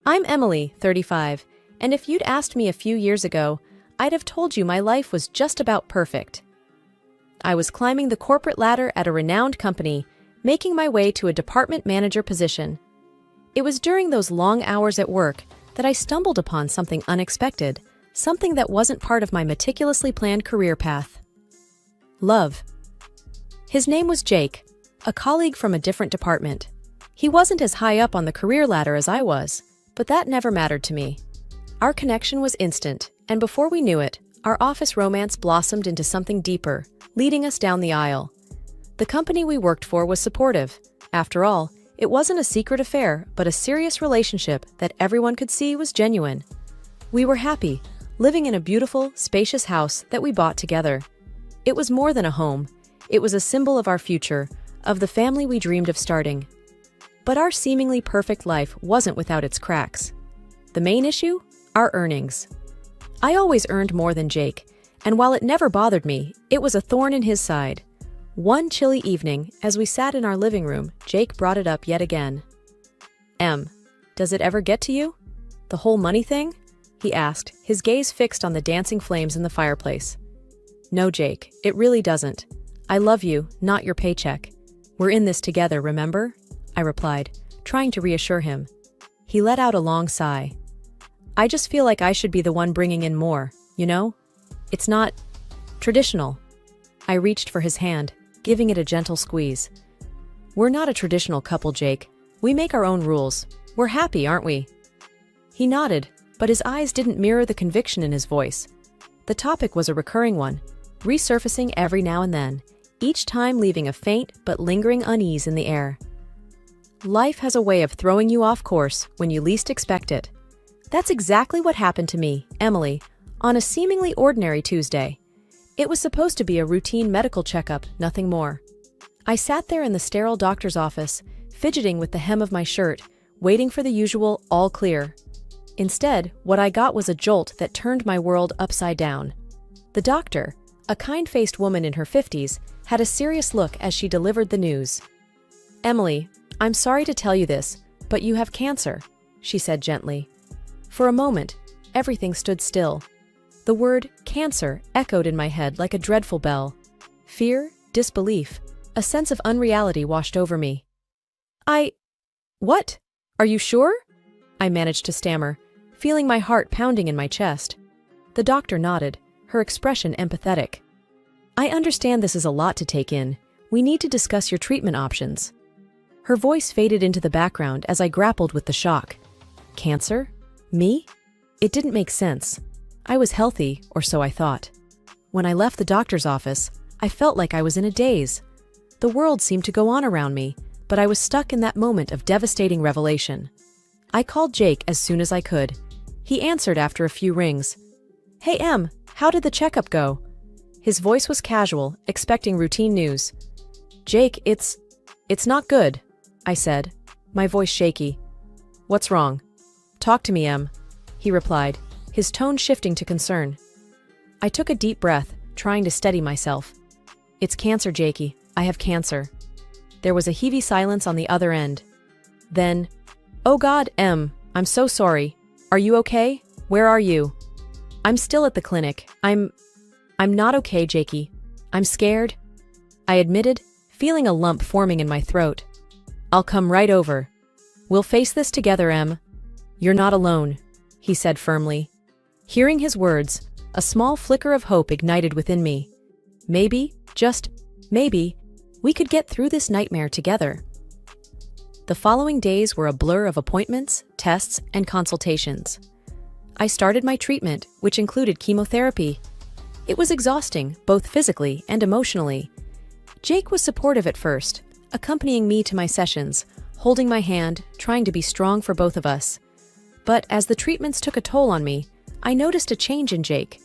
I'm Emily, 35, and if you'd asked me a few years ago, I'd have told you my life was just about perfect. I was climbing the corporate ladder at a renowned company, making my way to a department manager position. It was during those long hours at work that I stumbled upon something unexpected, something that wasn't part of my meticulously planned career path. Love. His name was Jake, a colleague from a different department. He wasn't as high up on the career ladder as I was, but that never mattered to me. Our connection was instant, and before we knew it, our office romance blossomed into something deeper, leading us down the aisle. The company we worked for was supportive. After all, it wasn't a secret affair, but a serious relationship that everyone could see was genuine. We were happy, living in a beautiful, spacious house that we bought together. It was more than a home. It was a symbol of our future, of the family we dreamed of starting. But our seemingly perfect life wasn't without its cracks. The main issue? Our earnings. I always earned more than Jake, and while it never bothered me, it was a thorn in his side. One chilly evening, as we sat in our living room, Jake brought it up yet again. Does it ever get to you? The whole money thing? He asked, his gaze fixed on the dancing flames in the fireplace. No, Jake, it really doesn't. I love you, not your paycheck. We're in this together, remember? I replied, trying to reassure him. He let out a long sigh. I just feel like I should be the one bringing in more, you know? It's not traditional. I reached for his hand, giving it a gentle squeeze. We're not a traditional couple, Jake. We make our own rules. We're happy, aren't we? He nodded, but his eyes didn't mirror the conviction in his voice. The topic was a recurring one, resurfacing every now and then, each time leaving a faint but lingering unease in the air. Life has a way of throwing you off course when you least expect it. That's exactly what happened to me, Emily, on a seemingly ordinary Tuesday. It was supposed to be a routine medical checkup, nothing more. I sat there in the sterile doctor's office, fidgeting with the hem of my shirt, waiting for the usual all clear. Instead, what I got was a jolt that turned my world upside down. The doctor, a kind-faced woman in her 50s, had a serious look as she delivered the news. Emily, I'm sorry to tell you this, but you have cancer, she said gently. For a moment, everything stood still. The word cancer echoed in my head like a dreadful bell. Fear, disbelief, a sense of unreality washed over me. What? Are you sure? I managed to stammer, feeling my heart pounding in my chest. The doctor nodded, her expression empathetic. I understand this is a lot to take in. We need to discuss your treatment options. Her voice faded into the background as I grappled with the shock. Cancer? Me? It didn't make sense. I was healthy, or so I thought. When I left the doctor's office, I felt like I was in a daze. The world seemed to go on around me, but I was stuck in that moment of devastating revelation. I called Jake as soon as I could. He answered after a few rings. Hey Em, how did the checkup go? His voice was casual, expecting routine news. Jake, it's not good, I said, my voice shaky. What's wrong? Talk to me, Em, he replied, his tone shifting to concern. I took a deep breath, trying to steady myself. It's cancer, Jakey. I have cancer. There was a heavy silence on the other end. Then, oh God, Em, I'm so sorry. Are you okay? Where are you? I'm still at the clinic. I'm not okay, Jakey. I'm scared, I admitted, feeling a lump forming in my throat. I'll come right over. We'll face this together, Em. You're not alone, he said firmly. Hearing his words, a small flicker of hope ignited within me. Maybe, just maybe, we could get through this nightmare together. The following days were a blur of appointments, tests, and consultations. I started my treatment, which included chemotherapy. It was exhausting, both physically and emotionally. Jake was supportive at first, accompanying me to my sessions, holding my hand, trying to be strong for both of us. But as the treatments took a toll on me, I noticed a change in Jake.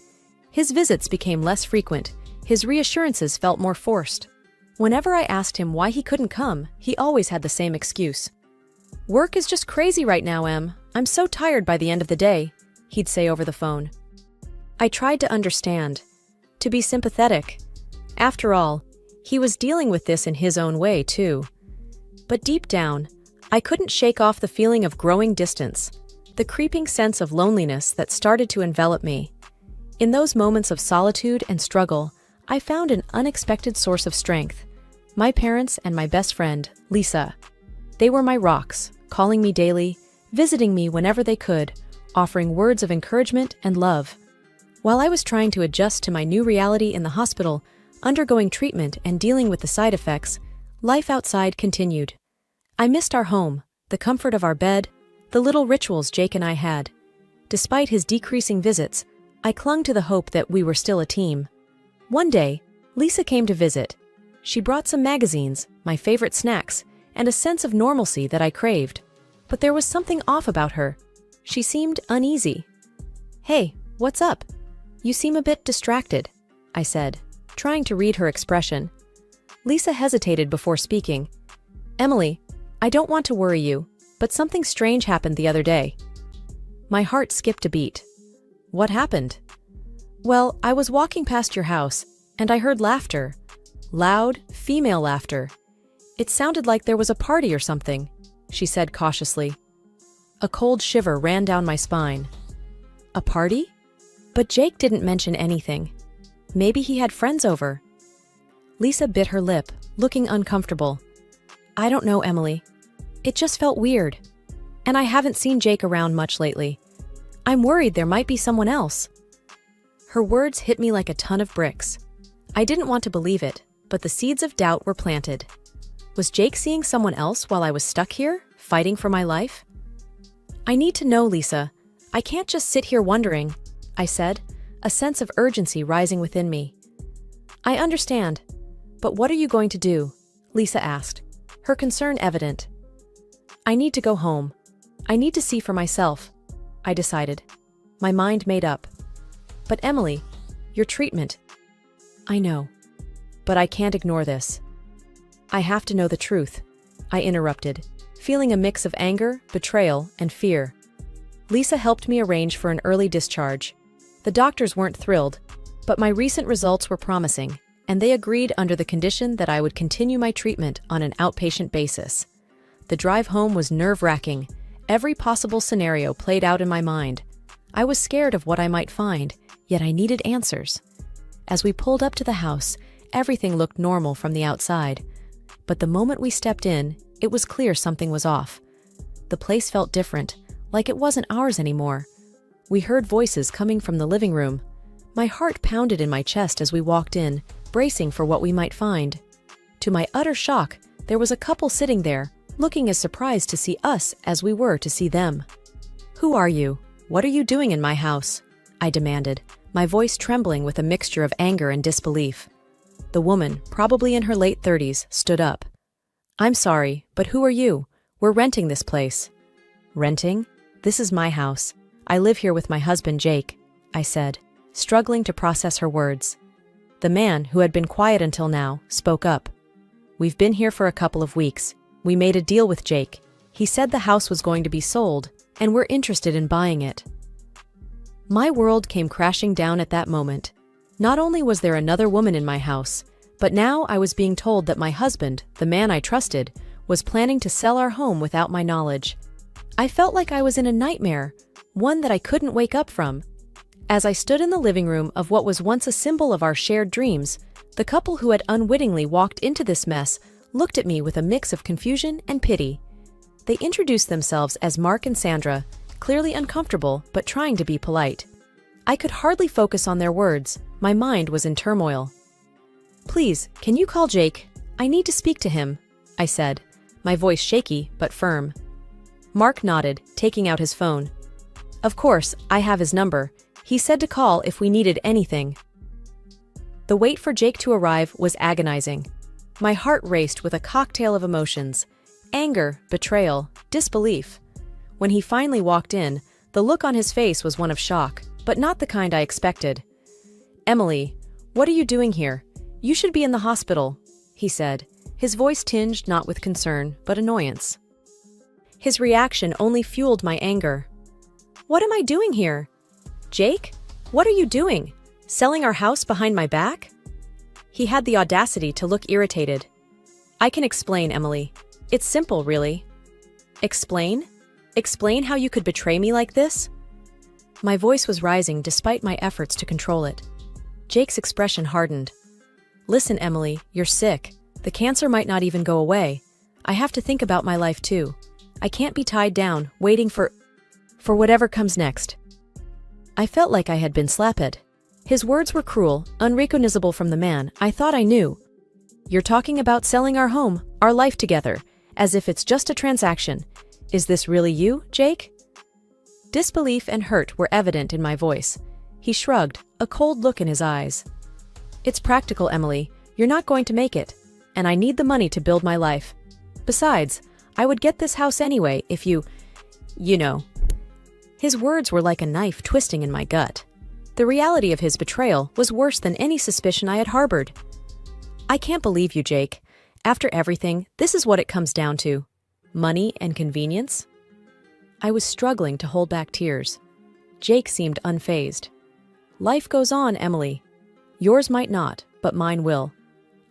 His visits became less frequent, his reassurances felt more forced. Whenever I asked him why he couldn't come, he always had the same excuse. Work is just crazy right now, Em. I'm so tired by the end of the day, he'd say over the phone. I tried to understand, to be sympathetic. After all, he was dealing with this in his own way, too. But deep down, I couldn't shake off the feeling of growing distance. the creeping sense of loneliness that started to envelop me. In those moments of solitude and struggle, I found an unexpected source of strength. My parents and my best friend, Lisa. They were my rocks, calling me daily, visiting me whenever they could, offering words of encouragement and love. While I was trying to adjust to my new reality in the hospital, undergoing treatment and dealing with the side effects, life outside continued. I missed our home, the comfort of our bed, the little rituals Jake and I had. Despite his decreasing visits, I clung to the hope that we were still a team. One day, Lisa came to visit. She brought some magazines, my favorite snacks, and a sense of normalcy that I craved. But there was something off about her. She seemed uneasy. "Hey, what's up? You seem a bit distracted," I said, trying to read her expression. Lisa hesitated before speaking. "Emily, I don't want to worry you, but something strange happened the other day." My heart skipped a beat. "What happened?" "Well, I was walking past your house, and I heard laughter. Loud, female laughter. It sounded like there was a party or something," she said cautiously. A cold shiver ran down my spine. "A party? But Jake didn't mention anything. Maybe he had friends over." Lisa bit her lip, looking uncomfortable. "I don't know, Emily. It just felt weird. And I haven't seen Jake around much lately. I'm worried there might be someone else." Her words hit me like a ton of bricks. I didn't want to believe it, but the seeds of doubt were planted. Was Jake seeing someone else while I was stuck here, fighting for my life? "I need to know, Lisa. I can't just sit here wondering," I said, a sense of urgency rising within me. "I understand. But what are you going to do?" Lisa asked, her concern evident. "I need to go home. I need to see for myself," I decided, my mind made up. "But Emily, your treatment—" "I know. But I can't ignore this." "I have to know the truth," I interrupted, feeling a mix of anger, betrayal, and fear. Lisa helped me arrange for an early discharge. The doctors weren't thrilled, but my recent results were promising, and they agreed under the condition that I would continue my treatment on an outpatient basis. The drive home was nerve-wracking. Every possible scenario played out in my mind. I was scared of what I might find, yet I needed answers. As we pulled up to the house, everything looked normal from the outside. But the moment we stepped in, it was clear something was off. The place felt different, like it wasn't ours anymore. We heard voices coming from the living room. My heart pounded in my chest as we walked in, bracing for what we might find. To my utter shock, there was a couple sitting there, looking as surprised to see us as we were to see them. "Who are you? What are you doing in my house?" I demanded, my voice trembling with a mixture of anger and disbelief. The woman, probably in her late 30s, stood up. "I'm sorry, but who are you? We're renting this place." "Renting? This is my house. I live here with my husband, Jake," I said, struggling to process her words. The man, who had been quiet until now, spoke up. "We've been here for a couple of weeks. We made a deal with Jake. He said the house was going to be sold, and we're interested in buying it." My world came crashing down at that moment. Not only was there another woman in my house, but now I was being told that my husband, the man I trusted, was planning to sell our home without my knowledge. I felt like I was in a nightmare, one that I couldn't wake up from. As I stood in the living room of what was once a symbol of our shared dreams, the couple who had unwittingly walked into this mess looked at me with a mix of confusion and pity. They introduced themselves as Mark and Sandra, clearly uncomfortable but trying to be polite. I could hardly focus on their words. My mind was in turmoil. "Please, can you call Jake? I need to speak to him," I said, my voice shaky but firm. Mark nodded, taking out his phone. "Of course, I have his number. He said to call if we needed anything." The wait for Jake to arrive was agonizing. My heart raced with a cocktail of emotions: anger, betrayal, disbelief. When he finally walked in, the look on his face was one of shock, but not the kind I expected. "Emily, what are you doing here? You should be in the hospital," he said, his voice tinged not with concern, but annoyance. His reaction only fueled my anger. "What am I doing here? Jake, what are you doing? Selling our house behind my back?" He had the audacity to look irritated. "I can explain, Emily. It's simple, really." "Explain?" Explain how you could betray me like this? My voice was rising despite my efforts to control it. Jake's expression hardened. Listen, Emily, you're sick. The cancer might not even go away. I have to think about my life too. I can't be tied down, waiting for whatever comes next. I felt like I had been slapped. His words were cruel, unrecognizable from the man I thought I knew. You're talking about selling our home, our life together, as if it's just a transaction. Is this really you, Jake? Disbelief and hurt were evident in my voice. He shrugged, a cold look in his eyes. It's practical, Emily. You're not going to make it, and I need the money to build my life. Besides, I would get this house anyway if you know. His words were like a knife twisting in my gut. The reality of his betrayal was worse than any suspicion I had harbored. I can't believe you, Jake. After everything, this is what it comes down to. Money and convenience? I was struggling to hold back tears. Jake seemed unfazed. Life goes on, Emily. Yours might not, but mine will.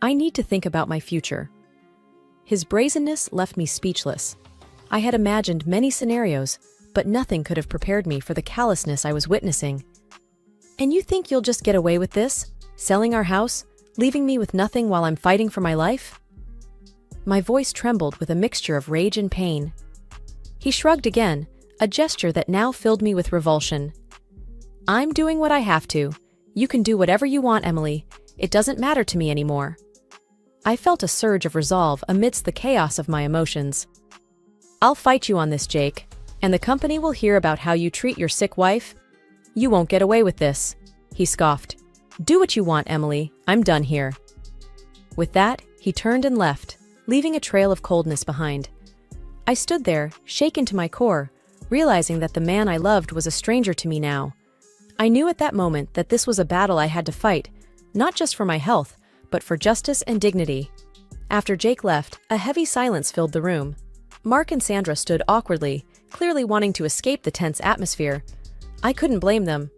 I need to think about my future. His brazenness left me speechless. I had imagined many scenarios, but nothing could have prepared me for the callousness I was witnessing. And you think you'll just get away with this? Selling our house? Leaving me with nothing while I'm fighting for my life? My voice trembled with a mixture of rage and pain. He shrugged again, a gesture that now filled me with revulsion. I'm doing what I have to. You can do whatever you want, Emily. It doesn't matter to me anymore. I felt a surge of resolve amidst the chaos of my emotions. I'll fight you on this, Jake, and the company will hear about how you treat your sick wife. You won't get away with this, he scoffed. Do what you want, Emily. I'm done here. With that, he turned and left, leaving a trail of coldness behind. I stood there, shaken to my core, realizing that the man I loved was a stranger to me now. I knew at that moment that this was a battle I had to fight, not just for my health, but for justice and dignity. After Jake left, a heavy silence filled the room. Mark and Sandra stood awkwardly, clearly wanting to escape the tense atmosphere. I couldn't blame them.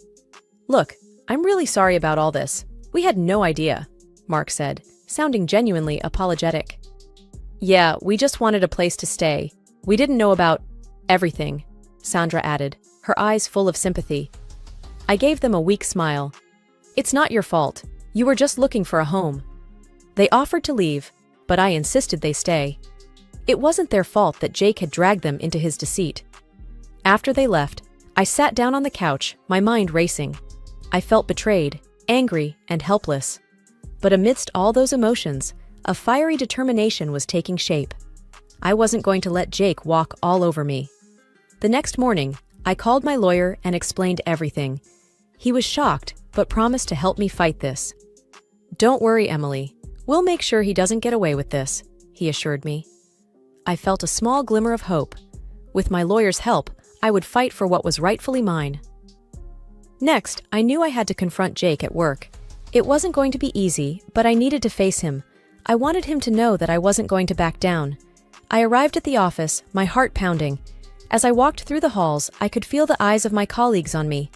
Look, I'm really sorry about all this. We had no idea, Mark said, sounding genuinely apologetic. Yeah, we just wanted a place to stay. We didn't know about everything, Sandra added, her eyes full of sympathy. I gave them a weak smile. It's not your fault. You were just looking for a home. They offered to leave, but I insisted they stay. It wasn't their fault that Jake had dragged them into his deceit. After they left, I sat down on the couch, my mind racing. I felt betrayed, angry, and helpless. But amidst all those emotions, a fiery determination was taking shape. I wasn't going to let Jake walk all over me. The next morning, I called my lawyer and explained everything. He was shocked, but promised to help me fight this. Don't worry, Emily. We'll make sure he doesn't get away with this, he assured me. I felt a small glimmer of hope. With my lawyer's help, I would fight for what was rightfully mine. Next, I knew I had to confront Jake at work. It wasn't going to be easy, but I needed to face him. I wanted him to know that I wasn't going to back down. I arrived at the office, my heart pounding. As I walked through the halls, I could feel the eyes of my colleagues on me.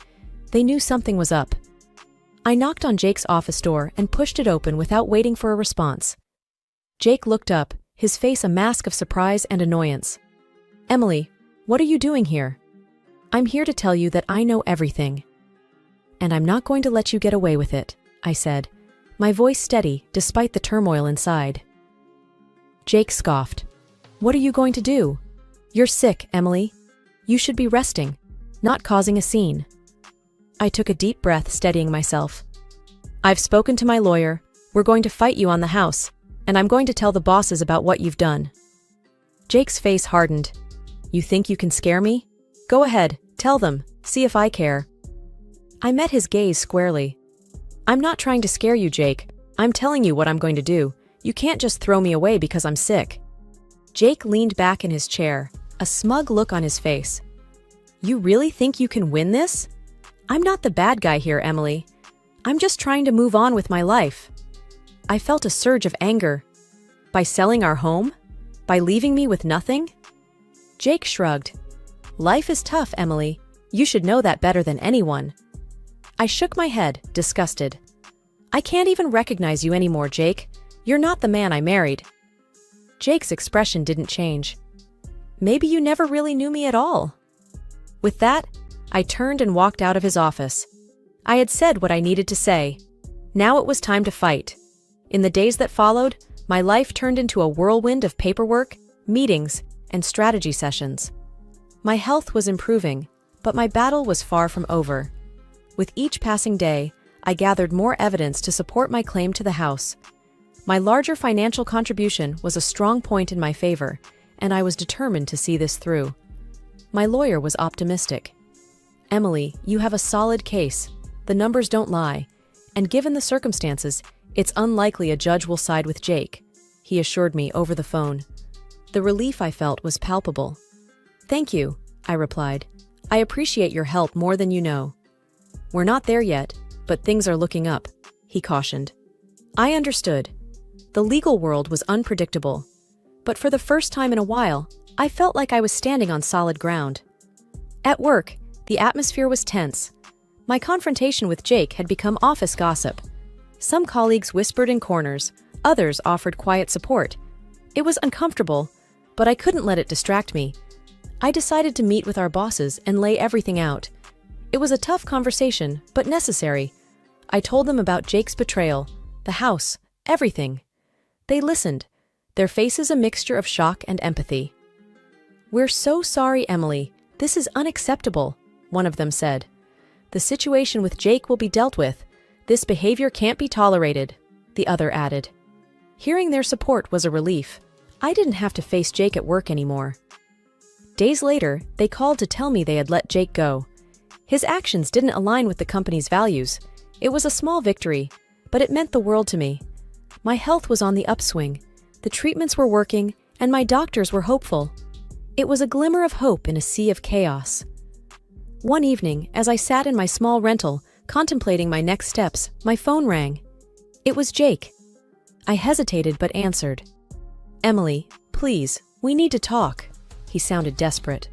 They knew something was up. I knocked on Jake's office door and pushed it open without waiting for a response. Jake looked up, his face a mask of surprise and annoyance. Emily, what are you doing here? I'm here to tell you that I know everything. And I'm not going to let you get away with it, I said, my voice steady despite the turmoil inside. Jake scoffed. What are you going to do? You're sick, Emily. You should be resting, not causing a scene. I took a deep breath, steadying myself. I've spoken to my lawyer. We're going to fight you on the house, and I'm going to tell the bosses about what you've done. Jake's face hardened. You think you can scare me? Go ahead, tell them, see if I care. I met his gaze squarely. I'm not trying to scare you, Jake. I'm telling you what I'm going to do. You can't just throw me away because I'm sick. Jake leaned back in his chair, a smug look on his face. You really think you can win this? I'm not the bad guy here, Emily. I'm just trying to move on with my life. I felt a surge of anger. By selling our home? By leaving me with nothing? Jake shrugged. Life is tough, Emily. You should know that better than anyone. I shook my head, disgusted. I can't even recognize you anymore, Jake. You're not the man I married. Jake's expression didn't change. maybe you never really knew me at all." With that, I turned and walked out of his office. I had said what I needed to say. Now it was time to fight. In the days that followed, my life turned into a whirlwind of paperwork, meetings, and strategy sessions. My health was improving, but my battle was far from over. With each passing day, I gathered more evidence to support my claim to the house. My larger financial contribution was a strong point in my favor, and I was determined to see this through. My lawyer was optimistic. "Emily, you have a solid case. The numbers don't lie, and given the circumstances, it's unlikely a judge will side with Jake," he assured me over the phone. The relief I felt was palpable. "Thank you," I replied. "I appreciate your help more than you know." "We're not there yet, but things are looking up," he cautioned. I understood. The legal world was unpredictable, but for the first time in a while, I felt like I was standing on solid ground. At work, the atmosphere was tense. My confrontation with Jake had become office gossip. Some colleagues whispered in corners, others offered quiet support. It was uncomfortable, but I couldn't let it distract me. I decided to meet with our bosses and lay everything out. It was a tough conversation, but necessary. I told them about Jake's betrayal, the house, everything. They listened, their faces a mixture of shock and empathy. "We're so sorry, Emily. This is unacceptable," one of them said. "The situation with Jake will be dealt with. This behavior can't be tolerated," the other added. Hearing their support was a relief. I didn't have to face Jake at work anymore. Days later, they called to tell me they had let Jake go. His actions didn't align with the company's values. It was a small victory, but it meant the world to me. My health was on the upswing, the treatments were working, and my doctors were hopeful. It was a glimmer of hope in a sea of chaos. One evening, as I sat in my small rental, contemplating my next steps, my phone rang. It was Jake. I hesitated but answered. "Emily, please, we need to talk." He sounded desperate.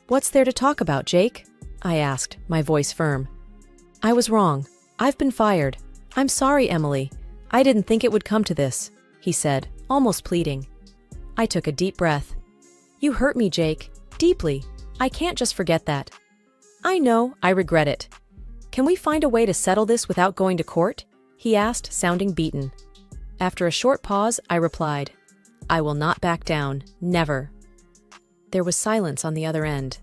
"What's there to talk about, Jake?" I asked, my voice firm. "I was wrong. I've been fired. I'm sorry, Emily. I didn't think it would come to this," he said, almost pleading. I took a deep breath. "You hurt me, Jake. Deeply. I can't just forget that." "I know, I regret it. Can we find a way to settle this without going to court?" he asked, sounding beaten. After a short pause, I replied, "I will not back down. Never." There was silence on the other end.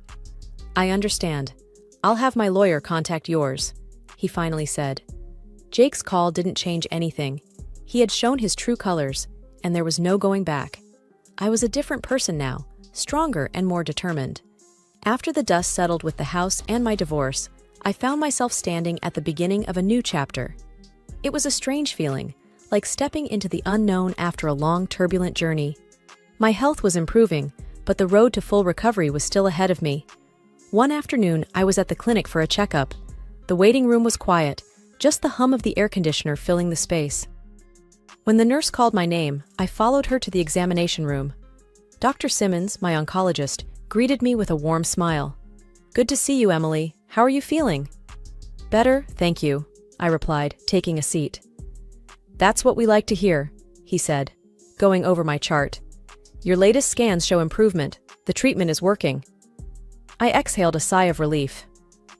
"I understand. I'll have my lawyer contact yours," he finally said. Jake's call didn't change anything. He had shown his true colors, and there was no going back. I was a different person now, stronger and more determined. After the dust settled with the house and my divorce, I found myself standing at the beginning of a new chapter. It was a strange feeling, like stepping into the unknown after a long, turbulent journey. My health was improving, but the road to full recovery was still ahead of me. One afternoon, I was at the clinic for a checkup. The waiting room was quiet, just the hum of the air conditioner filling the space. When the nurse called my name, I followed her to the examination room. Dr. Simmons, my oncologist, greeted me with a warm smile. "Good to see you, Emily. How are you feeling?" "Better, thank you," I replied, taking a seat. "That's what we like to hear," he said, going over my chart. "Your latest scans show improvement. The treatment is working." I exhaled a sigh of relief.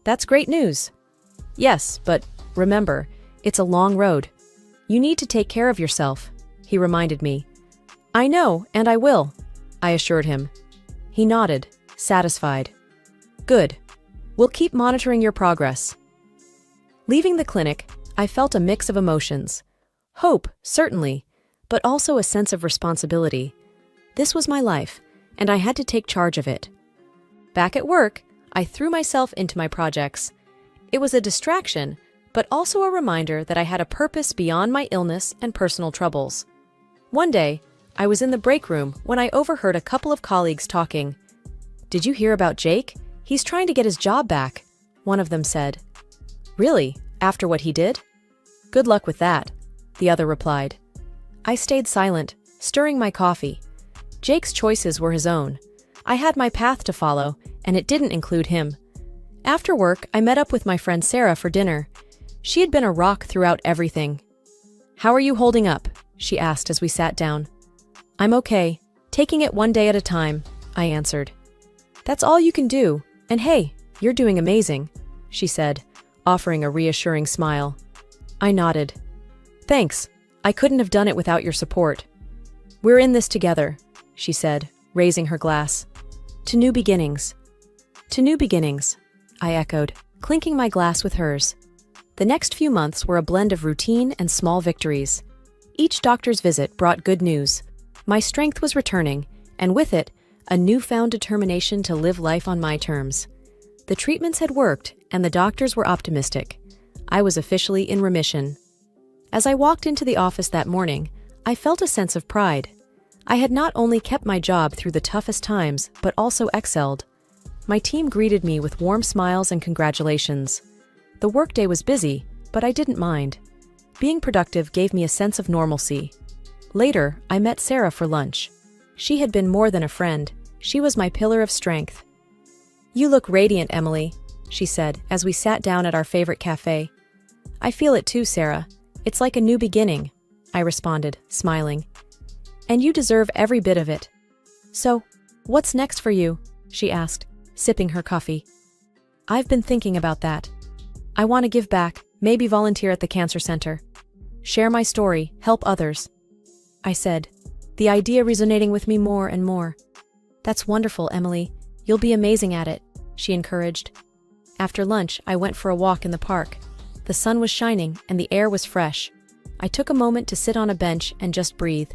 "That's great news." "Yes, but remember, it's a long road. You need to take care of yourself," he reminded me. "I know, and I will," I assured him. He nodded, satisfied. "Good. We'll keep monitoring your progress." Leaving the clinic, I felt a mix of emotions. Hope, certainly, but also a sense of responsibility. This was my life, and I had to take charge of it. Back at work, I threw myself into my projects. It was a distraction, but also a reminder that I had a purpose beyond my illness and personal troubles. One day, I was in the break room when I overheard a couple of colleagues talking. "Did you hear about Jake? He's trying to get his job back," one of them said. "Really? After what he did?" "Good luck with that," the other replied. I stayed silent, stirring my coffee. Jake's choices were his own. I had my path to follow, and it didn't include him. After work, I met up with my friend Sarah for dinner. She had been a rock throughout everything. "How are you holding up?" she asked as we sat down. "I'm okay, taking it one day at a time," I answered. That's all you can do, and hey, you're doing amazing, she said, offering a reassuring smile. I nodded. Thanks, I couldn't have done it without your support. We're in this together, she said, raising her glass. To new beginnings. To new beginnings, I echoed, clinking my glass with hers. The next few months were a blend of routine and small victories. Each doctor's visit brought good news. My strength was returning, and with it, a newfound determination to live life on my terms. The treatments had worked, and the doctors were optimistic. I was officially in remission. As I walked into the office that morning, I felt a sense of pride. I had not only kept my job through the toughest times, but also excelled. My team greeted me with warm smiles and congratulations. The workday was busy, but I didn't mind. Being productive gave me a sense of normalcy. Later, I met Sarah for lunch. She had been more than a friend. She was my pillar of strength. You look radiant, Emily, she said as we sat down at our favorite cafe. I feel it too, Sarah. It's like a new beginning, I responded, smiling. And you deserve every bit of it. So, what's next for you? She asked, sipping her coffee. I've been thinking about that. I want to give back, maybe volunteer at the cancer center. Share my story, help others. I said, the idea resonating with me more and more. That's wonderful, Emily. You'll be amazing at it, she encouraged. After lunch, I went for a walk in the park. The sun was shining and the air was fresh. I took a moment to sit on a bench and just breathe.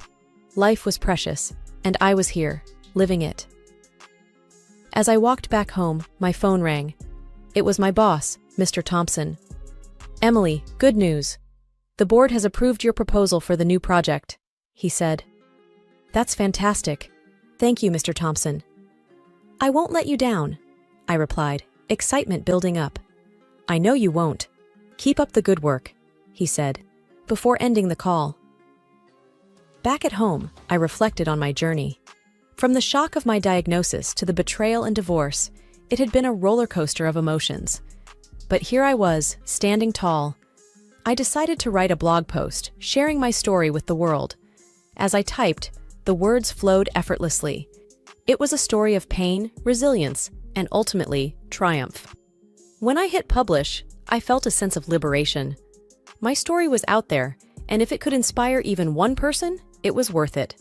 Life was precious, and I was here, living it. As I walked back home, my phone rang. It was my boss, Mr. Thompson. Emily, good news. The board has approved your proposal for the new project, he said. That's fantastic. Thank you, Mr. Thompson. I won't let you down, I replied, excitement building up. I know you won't. Keep up the good work, he said, before ending the call. Back at home, I reflected on my journey. From the shock of my diagnosis to the betrayal and divorce, it had been a roller coaster of emotions. But here I was, standing tall. I decided to write a blog post, sharing my story with the world. As I typed, the words flowed effortlessly. It was a story of pain, resilience, and ultimately, triumph. When I hit publish, I felt a sense of liberation. My story was out there, and if it could inspire even one person, it was worth it.